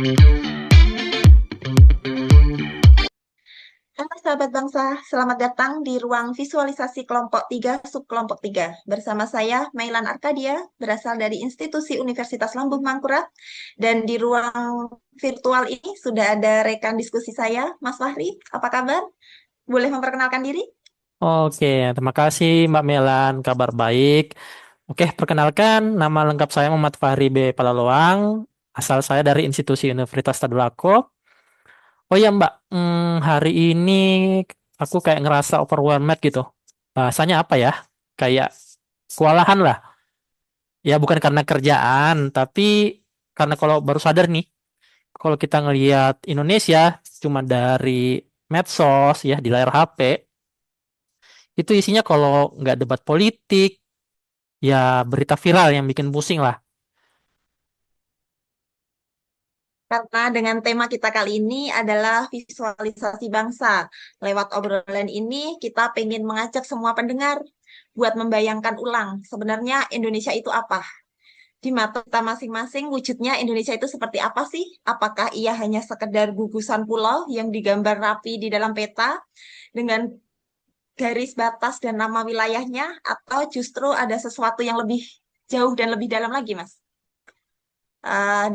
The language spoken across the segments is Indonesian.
Halo sahabat bangsa, selamat datang di ruang visualisasi kelompok 3 subkelompok 3. Bersama saya, Mailan Arkadia, berasal dari Institusi Universitas Lambung Mangkurat. Dan di ruang virtual ini sudah ada rekan diskusi saya, Mas Fahri. Apa kabar? Boleh memperkenalkan diri? Oke, terima kasih Mbak Melan, kabar baik. Oke, perkenalkan nama lengkap saya Muhammad Fahri B. Palaloang, asal saya dari Institusi Universitas Tadulako. Oh iya Mbak, hari ini aku kayak ngerasa overwhelmed gitu. Bahasanya apa ya? Kayak kewalahan lah. Ya bukan karena kerjaan, tapi karena kalau baru sadar nih, kalau kita ngelihat Indonesia cuma dari medsos ya di layar HP, itu isinya kalau nggak debat politik, ya berita viral yang bikin pusing lah. Karena dengan tema kita kali ini adalah visualisasi bangsa. Lewat obrolan ini, kita pengen mengajak semua pendengar buat membayangkan ulang sebenarnya Indonesia itu apa. Di mata kita masing-masing, wujudnya Indonesia itu seperti apa sih? Apakah ia hanya sekedar gugusan pulau yang digambar rapi di dalam peta dengan garis batas dan nama wilayahnya, atau justru ada sesuatu yang lebih jauh dan lebih dalam lagi, Mas?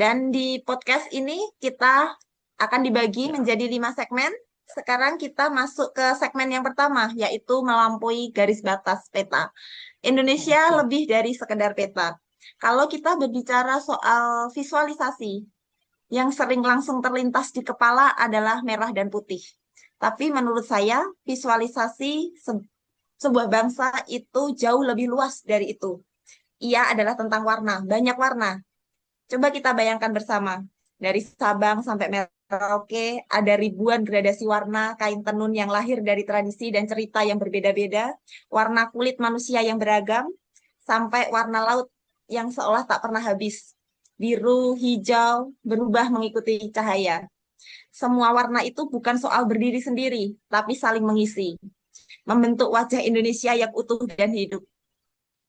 Dan di podcast ini kita akan dibagi menjadi 5 segmen. Sekarang kita masuk ke segmen yang pertama, yaitu melampaui garis batas peta. Indonesia Oke. lebih dari sekedar peta. Kalau kita berbicara soal visualisasi, yang sering langsung terlintas di kepala adalah merah dan putih. Tapi menurut saya, visualisasi sebuah bangsa itu jauh lebih luas dari itu. Ia adalah tentang warna, banyak warna. Coba kita bayangkan bersama. Dari Sabang sampai Merauke, ada ribuan gradasi warna kain tenun yang lahir dari tradisi dan cerita yang berbeda-beda, warna kulit manusia yang beragam, sampai warna laut yang seolah tak pernah habis. Biru, hijau, berubah mengikuti cahaya. Semua warna itu bukan soal berdiri sendiri, tapi saling mengisi, membentuk wajah Indonesia yang utuh dan hidup.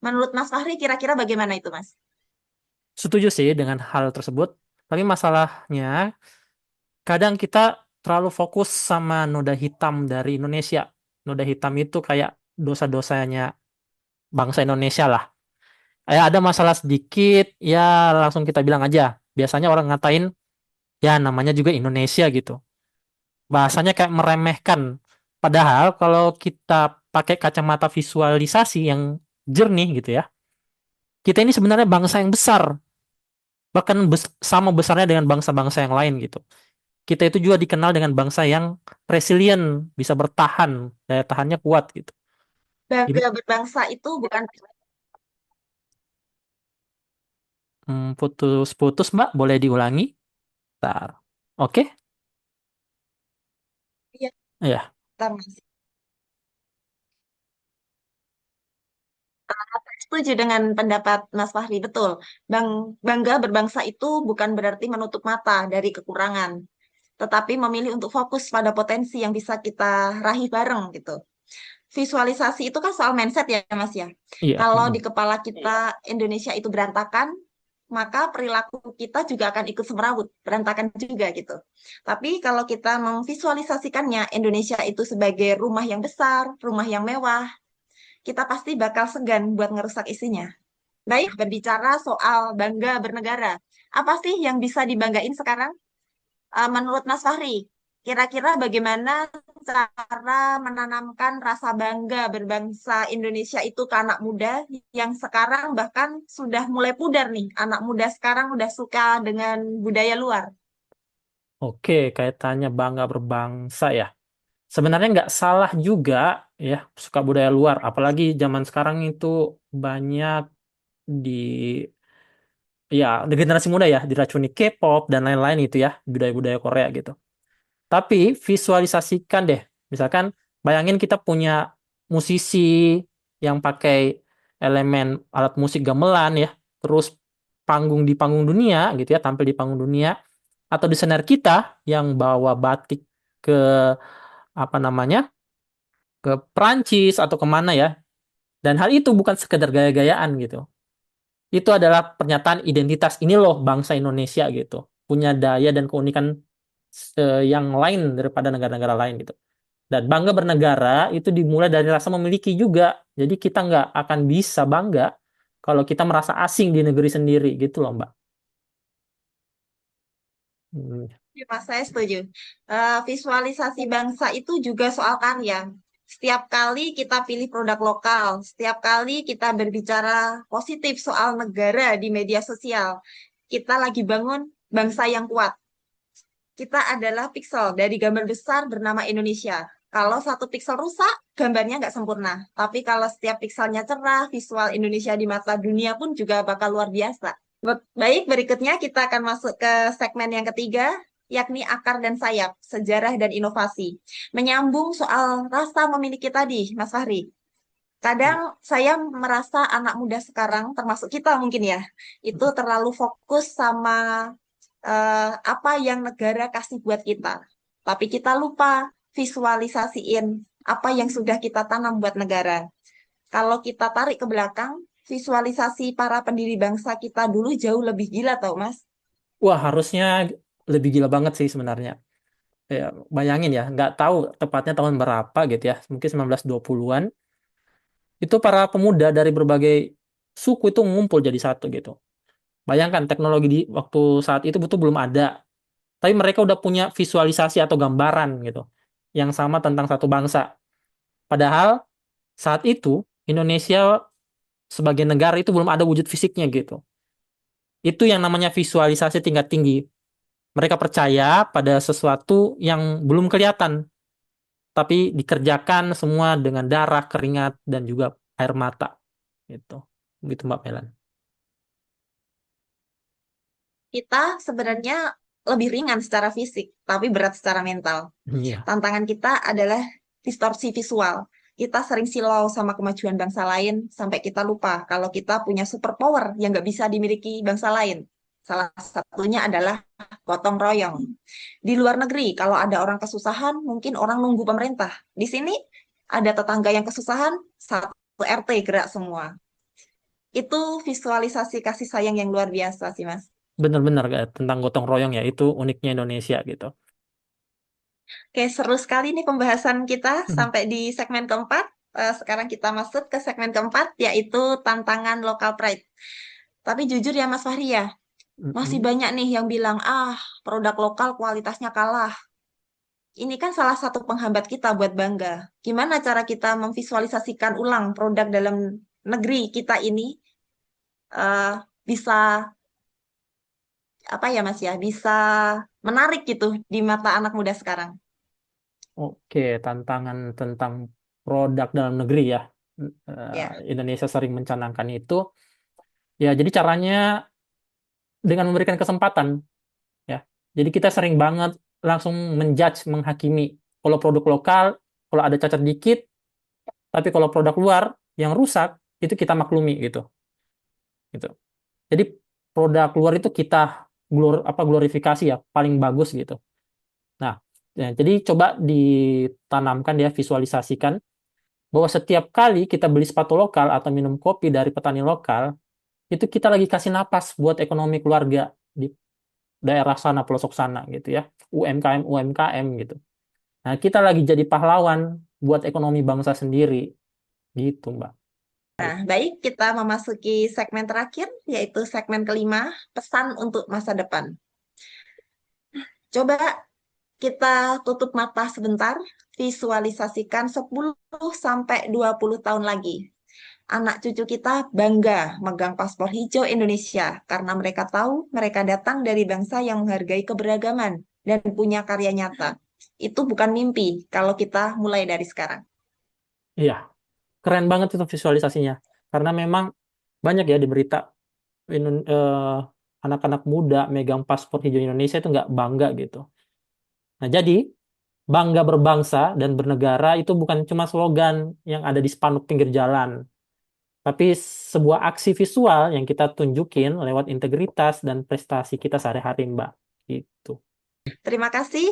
Menurut Mas Fahri, kira-kira bagaimana itu, Mas? Setuju sih dengan hal tersebut, tapi masalahnya kadang kita terlalu fokus sama noda hitam dari Indonesia. Noda hitam itu kayak dosa-dosanya bangsa Indonesia lah. Ada masalah sedikit, ya langsung kita bilang aja. Biasanya orang ngatain, ya namanya juga Indonesia gitu. Bahasanya kayak meremehkan. Padahal kalau kita pakai kacamata visualisasi yang jernih gitu ya, kita ini sebenarnya bangsa yang besar, bahkan sama besarnya dengan bangsa-bangsa yang lain gitu. Kita itu juga dikenal dengan bangsa yang resilient, bisa bertahan, daya tahannya kuat gitu. Ini Bangga berbangsa itu bukan. putus-putus Mbak, boleh diulangi? Bentar. Oke? Iya, Ya. Mas. Setuju dengan pendapat Mas Fahri, betul. Bangga berbangsa itu bukan berarti menutup mata dari kekurangan, tetapi memilih untuk fokus pada potensi yang bisa kita raih bareng gitu. Visualisasi itu kan soal mindset ya, Mas ya. Iya. Kalau di kepala kita Indonesia itu berantakan, maka perilaku kita juga akan ikut semerawut, berantakan juga gitu. Tapi kalau kita memvisualisasikannya Indonesia itu sebagai rumah yang besar, rumah yang mewah, kita pasti bakal segan buat ngerusak isinya. Baik, berbicara soal bangga bernegara. Apa sih yang bisa dibanggain sekarang? Menurut Mas Fahri, kira-kira bagaimana cara menanamkan rasa bangga berbangsa Indonesia itu ke anak muda yang sekarang bahkan sudah mulai pudar nih. Anak muda sekarang udah suka dengan budaya luar. Oke, kaitannya bangga berbangsa ya. Sebenarnya nggak salah juga ya suka budaya luar, apalagi zaman sekarang itu banyak di di generasi muda ya diracuni K-pop dan lain-lain itu ya budaya-budaya Korea gitu. Tapi visualisasikan deh, misalkan bayangin kita punya musisi yang pakai elemen alat musik gamelan ya, terus di panggung dunia gitu ya, tampil di panggung dunia, atau desainer kita yang bawa batik ke apa namanya ke Prancis atau kemana ya, dan hal itu bukan sekedar gaya-gayaan gitu. Itu adalah pernyataan identitas ini loh bangsa Indonesia gitu. punya daya dan keunikan yang lain daripada negara-negara lain gitu. Dan bangga bernegara itu dimulai dari rasa memiliki juga. Jadi kita nggak akan bisa bangga kalau kita merasa asing di negeri sendiri gitu loh, Mbak. Hmm. Ya, Mas, saya setuju. Visualisasi bangsa itu juga soal karya. Setiap kali kita pilih produk lokal, setiap kali kita berbicara positif soal negara di media sosial, kita lagi bangun bangsa yang kuat. Kita adalah piksel dari gambar besar bernama Indonesia. Kalau satu piksel rusak, gambarnya nggak sempurna. Tapi kalau setiap pikselnya cerah, visual Indonesia di mata dunia pun juga bakal luar biasa. Baik, berikutnya kita akan masuk ke segmen yang ketiga, yakni akar dan sayap, sejarah dan inovasi. Menyambung soal rasa memiliki tadi, Mas Fahri. Kadang saya merasa anak muda sekarang, termasuk kita mungkin ya, itu terlalu fokus sama apa yang negara kasih buat kita. Tapi kita lupa visualisasiin apa yang sudah kita tanam buat negara. Kalau kita tarik ke belakang, visualisasi para pendiri bangsa kita dulu jauh lebih gila tau Mas. Wah, harusnya lebih gila banget sih sebenarnya. Ya, bayangin ya, nggak tahu tepatnya tahun berapa gitu ya, mungkin 1920-an, itu para pemuda dari berbagai suku itu ngumpul jadi satu gitu. Bayangkan teknologi di waktu saat itu betul belum ada, tapi mereka udah punya visualisasi atau gambaran gitu, yang sama tentang satu bangsa. Padahal saat itu Indonesia sebagai negara itu belum ada wujud fisiknya gitu. Itu yang namanya visualisasi tingkat tinggi. Mereka percaya pada sesuatu yang belum kelihatan, tapi dikerjakan semua dengan darah, keringat, dan juga air mata. Gitu. Gitu Mbak Melan. Kita sebenarnya lebih ringan secara fisik, tapi berat secara mental. Iya. Tantangan kita adalah distorsi visual. Kita sering silau sama kemajuan bangsa lain sampai kita lupa kalau kita punya superpower yang nggak bisa dimiliki bangsa lain. Salah satunya adalah gotong royong. Di luar negeri, kalau ada orang kesusahan, mungkin orang nunggu pemerintah. Di sini ada tetangga yang kesusahan, satu RT gerak semua. Itu visualisasi kasih sayang yang luar biasa sih, Mas. Benar-benar tentang gotong royong ya. Itu uniknya Indonesia gitu. Oke, seru sekali nih pembahasan kita Hmm. sampai di segmen keempat. Sekarang kita masuk ke segmen keempat, yaitu tantangan local pride. Tapi jujur ya Mas Fahri ya, masih Mm-mm. banyak nih yang bilang, produk lokal kualitasnya kalah. Ini kan salah satu penghambat kita buat bangga. Gimana cara kita memvisualisasikan ulang produk dalam negeri kita ini eh, bisa apa ya Mas ya, bisa menarik gitu di mata anak muda sekarang. Oke, tantangan tentang produk dalam negeri ya. Ya. Indonesia sering mencanangkan itu. Ya, jadi caranya dengan memberikan kesempatan ya. Jadi kita sering banget langsung menjudge, menghakimi. Kalau produk lokal, kalau ada cacat dikit, tapi kalau produk luar yang rusak, itu kita maklumi gitu. Gitu. Jadi produk luar itu kita glorifikasi ya, paling bagus gitu. Nah, ya, jadi coba ditanamkan ya, visualisasikan bahwa setiap kali kita beli sepatu lokal atau minum kopi dari petani lokal, itu kita lagi kasih napas buat ekonomi keluarga di daerah sana, pelosok sana gitu ya. UMKM, UMKM gitu. Nah, kita lagi jadi pahlawan buat ekonomi bangsa sendiri gitu, Mbak. Nah, baik, kita memasuki segmen terakhir, yaitu segmen kelima, pesan untuk masa depan. Coba kita tutup mata sebentar, visualisasikan 10 sampai 20 tahun lagi. Anak cucu kita bangga megang paspor hijau Indonesia karena mereka tahu mereka datang dari bangsa yang menghargai keberagaman dan punya karya nyata. Itu bukan mimpi kalau kita mulai dari sekarang. Iya, keren banget itu visualisasinya. Karena memang banyak ya di berita anak-anak muda megang paspor hijau Indonesia itu nggak bangga gitu. Nah, jadi bangga berbangsa dan bernegara itu bukan cuma slogan yang ada di spanduk pinggir jalan, tapi sebuah aksi visual yang kita tunjukin lewat integritas dan prestasi kita sehari-hari, Mbak. Gitu. Terima kasih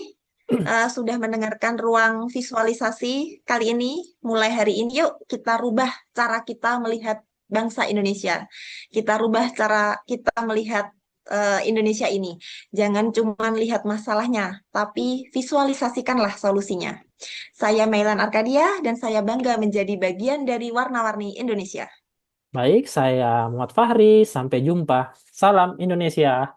sudah mendengarkan ruang visualisasi kali ini. Mulai hari ini, yuk kita rubah cara kita melihat bangsa Indonesia. Kita rubah cara kita melihat Indonesia ini. Jangan cuma lihat masalahnya, tapi visualisasikanlah solusinya. Saya Mailan Arkadia dan saya bangga menjadi bagian dari warna-warni Indonesia. Baik, saya Muhammad Fahri. Sampai jumpa. Salam Indonesia.